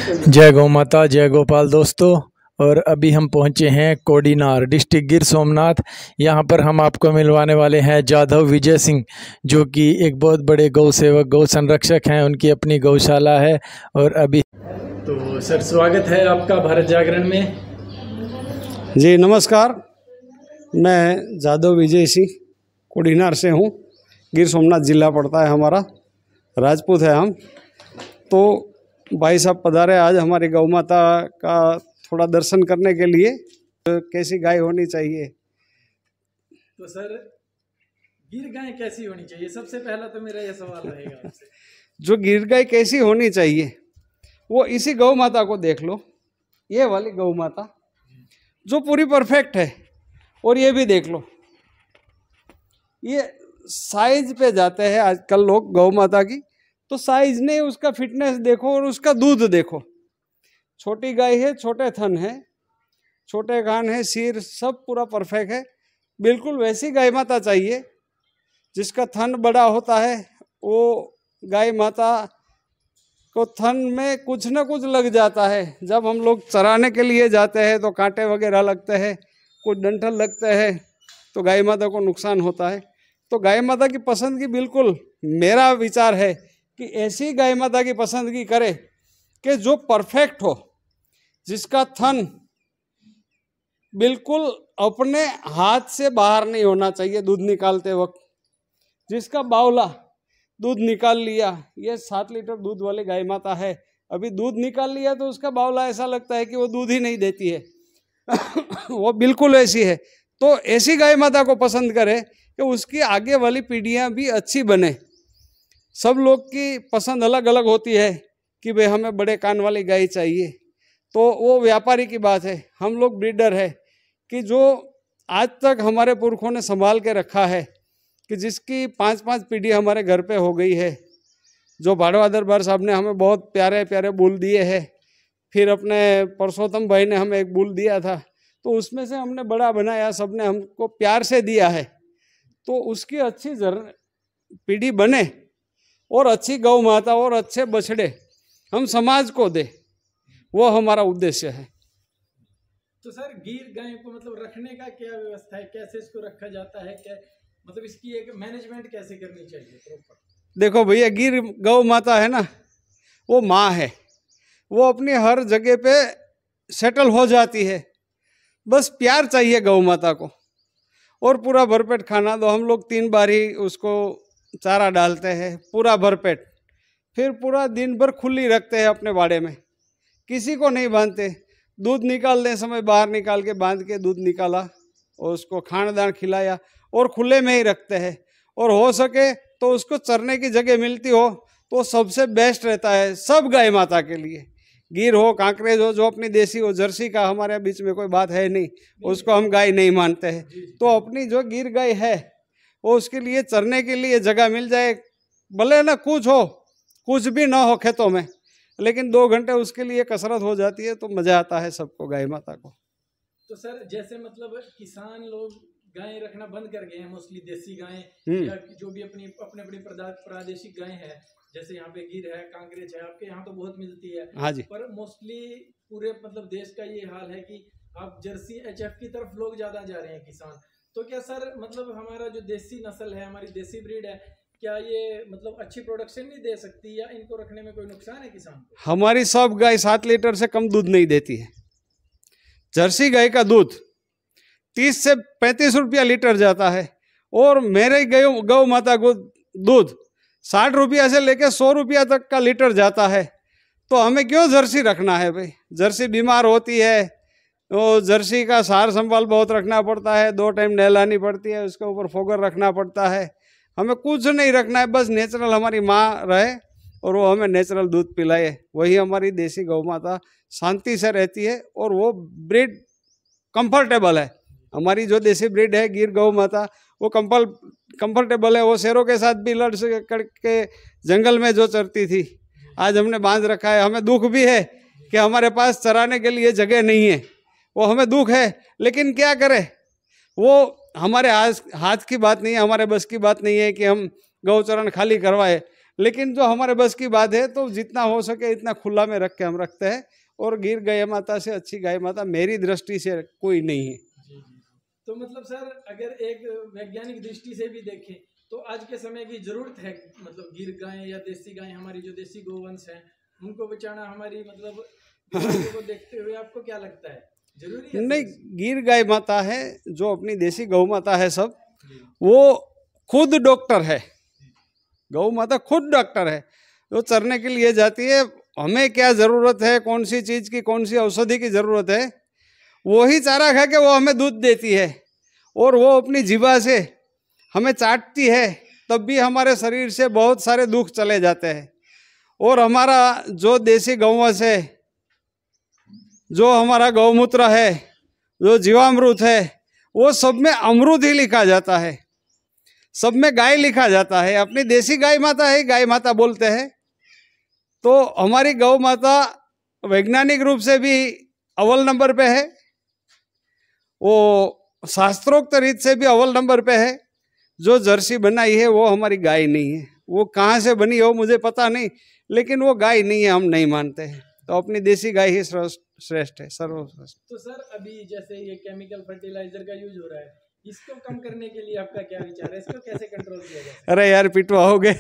जय गौ माता, जय गोपाल दोस्तों। और अभी हम पहुंचे हैं कोडीनार, डिस्ट्रिक्ट गिर सोमनाथ। यहाँ पर हम आपको मिलवाने वाले हैं जाधव विजय सिंह, जो कि एक बहुत बड़े गौ सेवक, गौ संरक्षक हैं। उनकी अपनी गौशाला है। और अभी तो सर, स्वागत है आपका भारत जागरण में। जी नमस्कार, मैं जाधव विजय सिंह कोडीनार से हूँ। गिर सोमनाथ जिला पड़ता है हमारा, राजपूत है हम। तो भाई साहब पधारे आज हमारी गौ माता का थोड़ा दर्शन करने के लिए। कैसी गाय होनी चाहिए? तो सर, गिर गाय कैसी होनी चाहिए? सबसे पहला तो मेरा यह सवाल रहेगा आपसे। जो गिर गाय कैसी होनी चाहिए वो इसी गौ माता को देख लो। ये वाली गौ माता जो पूरी परफेक्ट है। और ये भी देख लो, ये साइज पे जाते हैं आजकल लोग गौ माता की। तो साइज नहीं, उसका फिटनेस देखो और उसका दूध देखो। छोटी गाय है, छोटे थन है, छोटे कान है, सिर सब पूरा परफेक्ट है। बिल्कुल वैसी गाय माता चाहिए जिसका थन बड़ा होता है। वो गाय माता को थन में कुछ ना कुछ लग जाता है। जब हम लोग चराने के लिए जाते हैं तो कांटे वगैरह लगते हैं, कुछ डंठल लगते हैं, तो गाय माता को नुकसान होता है। तो गाय माता की पसंदगी बिल्कुल मेरा विचार है कि ऐसी गाय माता की पसंदगी करे कि जो परफेक्ट हो, जिसका थन बिल्कुल अपने हाथ से बाहर नहीं होना चाहिए दूध निकालते वक्त। जिसका बावला दूध निकाल लिया, ये 7 लीटर दूध वाली गाय माता है। अभी दूध निकाल लिया तो उसका बावला ऐसा लगता है कि वो दूध ही नहीं देती है। वो बिल्कुल ऐसी है। तो ऐसी गाय माता को पसंद करे कि उसकी आगे वाली पीढ़ियां भी अच्छी बने। सब लोग की पसंद अलग अलग होती है कि भाई हमें बड़े कान वाली गाय चाहिए। तो वो व्यापारी की बात है। हम लोग ब्रीडर है कि जो आज तक हमारे पुरखों ने संभाल के रखा है, कि जिसकी 5-5 पीढ़ी हमारे घर पे हो गई है। जो भाड़वा दरबार साहब ने हमें बहुत प्यारे प्यारे बुल दिए हैं। फिर अपने परसोत्तम भाई ने हमें एक बुल दिया था, तो उसमें से हमने बड़ा बनाया, सबने हमको प्यार से दिया है। तो उसकी अच्छी पीढ़ी बने और अच्छी गौ माता और अच्छे बछड़े हम समाज को दे, वो हमारा उद्देश्य है। तो सर, गिर गाय को मतलब रखने का क्या व्यवस्था है? कैसे इसको रखा जाता है? क्या मतलब इसकी एक मैनेजमेंट कैसे करनी चाहिए प्रॉपर? देखो भैया, गिर गौ माता है ना, वो माँ है। वो अपनी हर जगह पे सेटल हो जाती है। बस प्यार चाहिए गौ माता को और पूरा भरपेट खाना दो। हम लोग 3 बार ही उसको चारा डालते हैं, पूरा भरपेट। फिर पूरा दिन भर खुली रखते हैं अपने बाड़े में, किसी को नहीं बांधते। दूध निकालने समय बाहर निकाल के बांध के दूध निकाला और उसको खान दान खिलाया और खुले में ही रखते हैं। और हो सके तो उसको चरने की जगह मिलती हो तो सबसे बेस्ट रहता है सब गाय माता के लिए। गिर हो, कांकरेज हो, जो अपनी देसी हो, जर्सी का हमारे बीच में कोई बात है नहीं, उसको हम गाय नहीं मानते हैं। तो अपनी जो गिर गाय है वो उसके लिए चरने के लिए जगह मिल जाए, भले ना कुछ हो, कुछ भी ना हो खेतों में, लेकिन 2 घंटे उसके लिए कसरत हो जाती है तो मजा आता है सबको, गाय माता को। तो सर, जैसे मतलब किसान लोग गाय रखना बंद कर गए हैं, मोस्टली देसी गाय या जो भी अपनी अपनी प्रादेशिक गाय है, जैसे यहाँ पे गिर है, कांकरेज है, आपके यहाँ तो बहुत मिलती है। हाँ जी। पर मोस्टली पूरे मतलब देश का ये हाल है कि आप जर्सी HF की तरफ लोग ज्यादा जा रहे हैं किसान। तो क्या सर, मतलब हमारा जो देसी नस्ल है, हमारी देसी ब्रीड है, क्या ये मतलब अच्छी प्रोडक्शन नहीं दे सकती या इनको रखने में कोई नुकसान है किसान को? हमारी सब गाय 7 लीटर से कम दूध नहीं देती है। जर्सी गाय का दूध 30 से 35 रुपया लीटर जाता है और मेरे गौ माता को दूध 60 रुपया से लेकर 100 रुपया तक का लीटर जाता है। तो हमें क्यों जर्सी रखना है भाई? जर्सी बीमार होती है, तो जर्सी का सार संभाल बहुत रखना पड़ता है, 2 टाइम नहलानी पड़ती है, उसके ऊपर फोगर रखना पड़ता है। हमें कुछ नहीं रखना है, बस नेचुरल हमारी माँ रहे और वो हमें नेचुरल दूध पिलाए। वही हमारी देसी गौ माता शांति से रहती है और वो ब्रीड कंफर्टेबल है। हमारी जो देसी ब्रीड है गिर गौ माता, वो कंफर्टेबल है। वो शेरों के साथ भी लड़ करके जंगल में जो चरती थी, आज हमने बांध रखा है। हमें दुख भी है कि हमारे पास चराने के लिए जगह नहीं है, वो हमें दुख है, लेकिन क्या करें, वो हमारे हाथ की बात नहीं है, हमारे बस की बात नहीं है कि हम गौचरण खाली करवाए। लेकिन जो हमारे बस की बात है तो जितना हो सके इतना खुला में रख के हम रखते हैं। और गिर गाय माता से अच्छी गाय माता मेरी दृष्टि से कोई नहीं है। तो मतलब सर अगर एक वैज्ञानिक दृष्टि से भी देखें तो आज के समय की जरूरत है, मतलब गिर गाय या देसी गाय, हमारी जो देसी गोवंश है उनको बचाना हमारी मतलब को देखते हुए आपको क्या लगता है जरूरी है? नहीं, गिर गाय माता है जो अपनी देसी गौ माता है सब, वो खुद डॉक्टर है। गौ माता खुद डॉक्टर है, वो चरने के लिए जाती है। हमें क्या ज़रूरत है, कौन सी चीज़ की, कौन सी औषधि की ज़रूरत है, वही चारा खा के वो हमें दूध देती है। और वो अपनी जीभा से हमें चाटती है, तब भी हमारे शरीर से बहुत सारे दुख चले जाते हैं। और हमारा जो देसी गौवंश है, जो हमारा गौमूत्र है, जो जीवामृत है, वो सब में अमृत ही लिखा जाता है, सब में गाय लिखा जाता है। अपनी देसी गाय माता है, गाय माता बोलते हैं। तो हमारी गौ माता वैज्ञानिक रूप से भी अव्वल नंबर पे है, वो शास्त्रोक्त रीत से भी अव्वल नंबर पे है। जो जर्सी बनाई है वो हमारी गाय नहीं है, वो कहाँ से बनी हो मुझे पता नहीं, लेकिन वो गाय नहीं है, हम नहीं मानते हैं। तो अपनी देसी गाय ही श्रेष्ठ है, सर्वश्रेष्ठ। तो सर अभी जैसे ये केमिकल फर्टिलाइजर का यूज हो रहा है, इसको कम करने के लिए आपका क्या विचार है? इसको कैसे कंट्रोल किया जाए? अरे यार पिटवाओगे,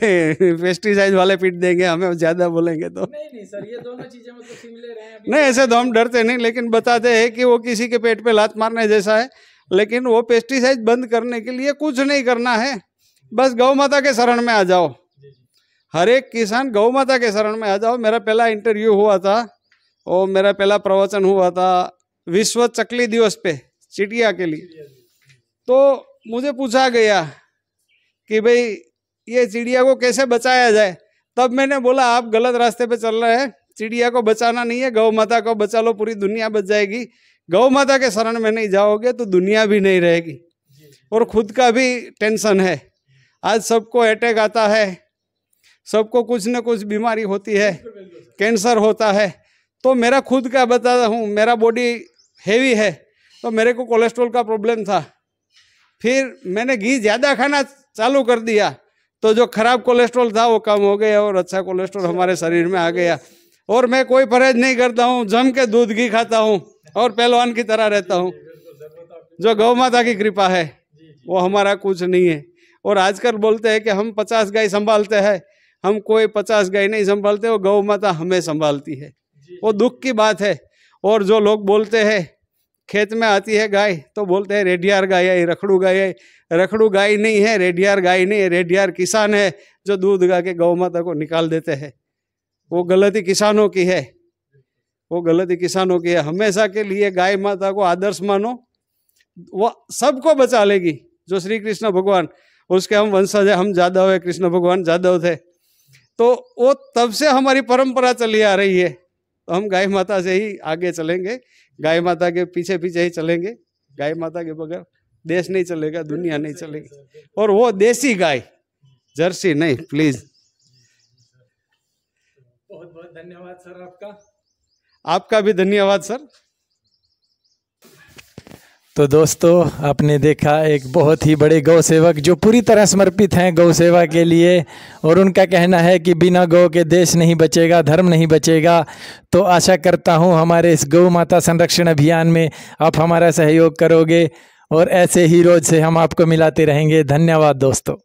पेस्टिसाइड वाले पीट देंगे हमें, ज्यादा बोलेंगे तो। नहीं सर, ये दोनों चीजें मतलब सिमिलर हैं। नहीं, ऐसे तो हम डरते नहीं, लेकिन बताते हैं कि वो किसी के पेट पे लात मारने जैसा है। लेकिन वो पेस्टिसाइड बंद करने के लिए कुछ नहीं करना है, बस गौ माता के शरण में आ जाओ। हर एक किसान गौ माता के शरण में आ जाओ। मेरा पहला इंटरव्यू हुआ था और मेरा पहला प्रवचन हुआ था विश्व चकली दिवस पे चिड़िया के लिए। तो मुझे पूछा गया कि भाई ये चिड़िया को कैसे बचाया जाए। तब मैंने बोला आप गलत रास्ते पे चल रहे हैं, चिड़िया को बचाना नहीं है, गौ माता को बचा लो, पूरी दुनिया बच जाएगी। गौ माता के शरण में नहीं जाओगे तो दुनिया भी नहीं रहेगी, और खुद का भी टेंशन है। आज सबको अटैक आता है, सबको कुछ न कुछ बीमारी होती है, कैंसर होता है। तो मेरा खुद का बताता हूँ, मेरा बॉडी हेवी है, तो मेरे को कोलेस्ट्रॉल का प्रॉब्लम था। फिर मैंने घी ज़्यादा खाना चालू कर दिया, तो जो खराब कोलेस्ट्रॉल था वो कम हो गया और अच्छा कोलेस्ट्रॉल हमारे शरीर में आ गया। और मैं कोई परहेज नहीं करता हूँ, जम के दूध घी खाता हूँ और पहलवान की तरह रहता हूँ। जो गौ माता की कृपा है, वो हमारा कुछ नहीं है। और आजकल बोलते हैं कि हम 50 गाय संभालते हैं, हम कोई 50 गाय नहीं संभालते, वो गौ माता हमें संभालती है। वो दुख की बात है। और जो लोग बोलते हैं खेत में आती है गाय तो बोलते हैं रेडियार गाय है, रखड़ू गाय है। रखड़ू गाय नहीं है, रेडियार गाय नहीं है, रेडियार किसान है जो दूध गा के गौ माता को निकाल देते हैं। वो गलती किसानों की है, वो गलती किसानों की है। हमेशा के लिए गाय माता को आदर्श मानो, वो सबको बचा लेगी। जो श्री कृष्ण भगवान, उसके हम वंशज है, हम जादव है, कृष्ण भगवान जादव थे। तो वो तब से हमारी परंपरा चली आ रही है, तो हम गाय माता से ही आगे चलेंगे, गाय माता के पीछे पीछे ही चलेंगे। गाय माता के बगैर देश नहीं चलेगा, दुनिया नहीं चलेगी। और वो देसी गाय, जर्सी नहीं, प्लीज। बहुत बहुत धन्यवाद सर आपका। आपका भी धन्यवाद सर। तो दोस्तों आपने देखा एक बहुत ही बड़े गौ सेवक जो पूरी तरह समर्पित हैं गौ सेवा के लिए, और उनका कहना है कि बिना गौ के देश नहीं बचेगा, धर्म नहीं बचेगा। तो आशा करता हूं हमारे इस गौ माता संरक्षण अभियान में आप हमारा सहयोग करोगे, और ऐसे ही रोज से हम आपको मिलाते रहेंगे। धन्यवाद दोस्तों।